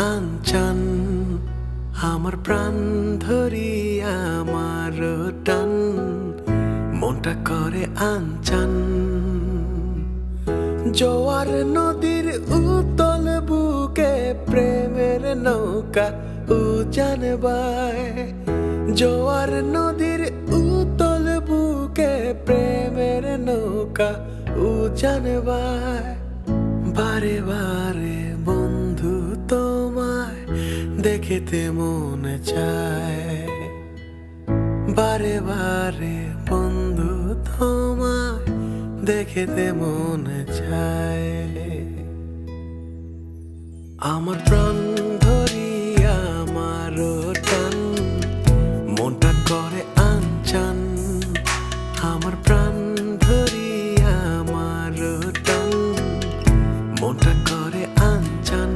আনচান আমার প্রাণ ধরিয়া আমার টান মনটা করে আনচান জোয়ার নদীর উতল বুকে প্রেমের নৌকা উজান বায় জোয়ার নদীর উতল বুকে প্রেমের নৌকা উজান বায় বারে বারে বন্ধু তোমায় দেখিতে মনে চায় বারে বারে বন্ধু তোমায় দেখিতে মনে চায় আমার প্রাণ ধরিয়া আমার টান মনটা করে আনচান আমার প্রাণ ধরিয়া আমার টান মনটা করে আনচান